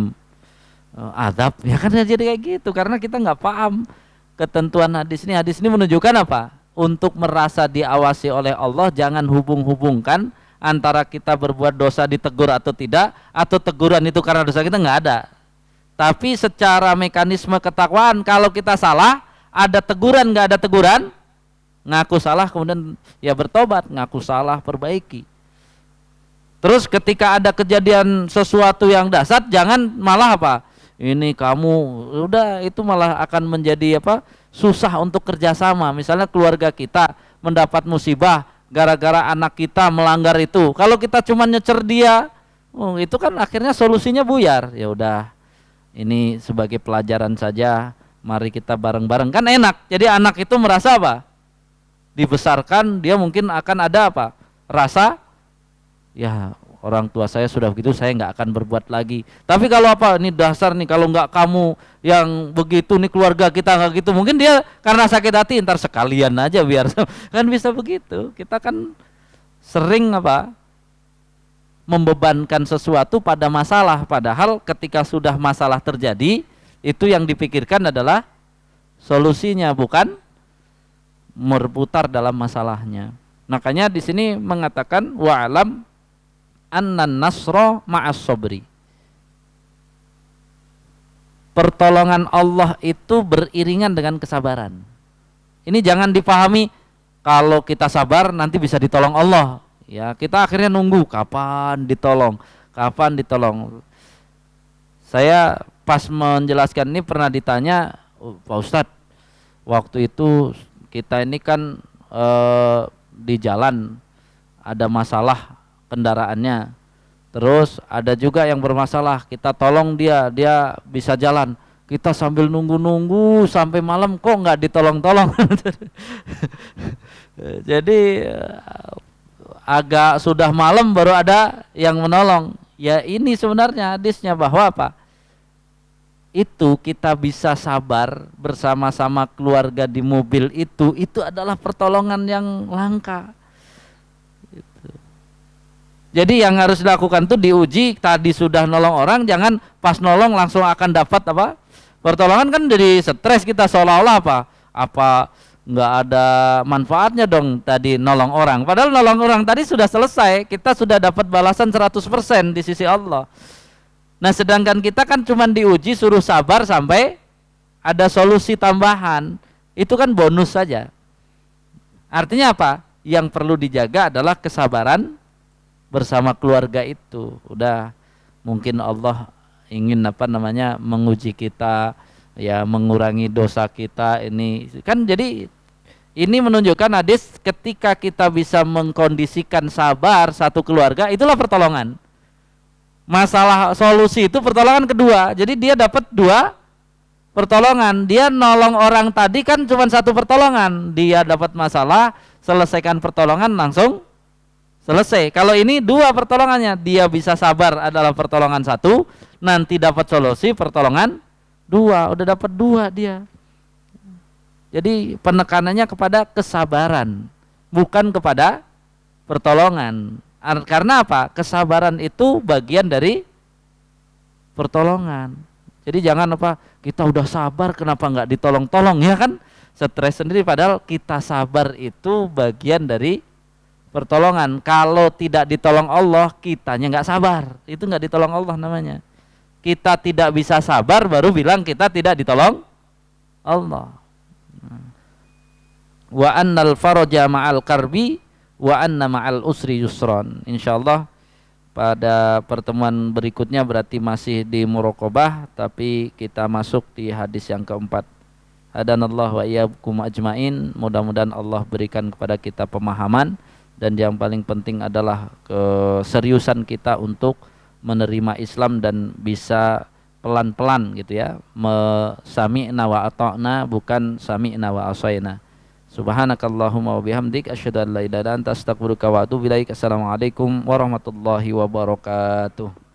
azab, ya kan jadi kayak gitu karena kita nggak paham ketentuan hadis ini. Hadis ini menunjukkan apa? Untuk merasa diawasi oleh Allah jangan hubung-hubungkan antara kita berbuat dosa ditegur atau tidak, atau teguran itu karena dosa kita, nggak ada. Tapi secara mekanisme ketakwaan kalau kita salah ada teguran nggak ada teguran, ngaku salah kemudian ya bertobat, ngaku salah perbaiki. Terus ketika ada kejadian sesuatu yang dahsyat jangan malah apa? Ini kamu udah, itu malah akan menjadi apa? Susah untuk kerjasama. Misalnya keluarga kita mendapat musibah gara-gara anak kita melanggar itu. Kalau kita cuma nyecer dia, itu kan akhirnya solusinya buyar. Ya udah, ini sebagai pelajaran saja. Mari kita bareng-bareng, kan enak. Jadi anak itu merasa apa? Dibesarkan, dia mungkin akan ada apa? Rasa ya orang tua saya sudah begitu, saya nggak akan berbuat lagi. Tapi kalau apa, ini dasar nih, kalau nggak kamu yang begitu nih keluarga kita nggak gitu, mungkin dia karena sakit hati ntar sekalian aja biar kan bisa begitu. Kita kan sering apa membebankan sesuatu pada masalah, padahal ketika sudah masalah terjadi itu yang dipikirkan adalah solusinya, bukan berputar dalam masalahnya. Makanya di sini mengatakan wa'alam annan nasra ma'as sabri. Pertolongan Allah itu beriringan dengan kesabaran. Ini jangan dipahami kalau kita sabar nanti bisa ditolong Allah. Ya, kita akhirnya nunggu kapan ditolong, kapan ditolong. Saya pas menjelaskan ini pernah ditanya, Pak Ustadz, waktu itu kita ini kan di jalan ada masalah kendaraannya, terus ada juga yang bermasalah, kita tolong dia bisa jalan, kita sambil nunggu-nunggu sampai malam kok nggak ditolong-tolong. Jadi agak sudah malam baru ada yang menolong. Ya ini sebenarnya hadisnya bahwa apa? Itu kita bisa sabar bersama-sama keluarga di mobil itu adalah pertolongan yang langka. Jadi yang harus dilakukan tuh diuji, tadi sudah nolong orang, jangan pas nolong langsung akan dapat apa? Pertolongan, kan jadi stres kita seolah-olah apa nggak ada manfaatnya dong tadi nolong orang. Padahal nolong orang tadi sudah selesai, kita sudah dapat balasan 100% di sisi Allah. Nah sedangkan kita kan cuma diuji suruh sabar sampai ada solusi tambahan, itu kan bonus saja. Artinya apa? Yang perlu dijaga adalah kesabaran bersama keluarga itu. Udah, mungkin Allah ingin menguji kita, ya mengurangi dosa kita ini. Kan jadi ini menunjukkan hadis ketika kita bisa mengkondisikan sabar satu keluarga, itulah pertolongan. Masalah solusi itu pertolongan kedua. Jadi dia dapat dua pertolongan. Dia nolong orang tadi kan cuma satu pertolongan. Dia dapat masalah, selesaikan pertolongan langsung selesai. Kalau ini dua pertolongannya, dia bisa sabar adalah pertolongan satu, nanti dapat solusi pertolongan dua, udah dapat dua dia. Jadi penekanannya kepada kesabaran, bukan kepada pertolongan. Karena apa? Kesabaran itu bagian dari pertolongan. Jadi jangan apa, kita udah sabar kenapa nggak ditolong-tolong, ya kan? Stres sendiri, padahal kita sabar itu bagian dari pertolongan. Kalau tidak ditolong Allah, kitanya nggak sabar, itu nggak ditolong Allah namanya. Kita tidak bisa sabar baru bilang kita tidak ditolong Allah. Wa annal faraja ma'al karbi wa anna ma'al usri yusron. Insyaallah pada pertemuan berikutnya berarti masih di muraqabah, tapi kita masuk di hadis yang keempat. Hadanallahu wa iyyakum ajmain. Mudah-mudahan Allah berikan kepada kita pemahaman. Dan yang paling penting adalah keseriusan kita untuk menerima Islam dan bisa pelan-pelan gitu ya, sami'na wa ata'na, bukan sami'na wa asaina. Subhanakallahumma wa bihamdik asyhadu an la ilaha illa anta astaghfiruka wa atubu ilaik. Assalamualaikum warahmatullahi wabarakatuh.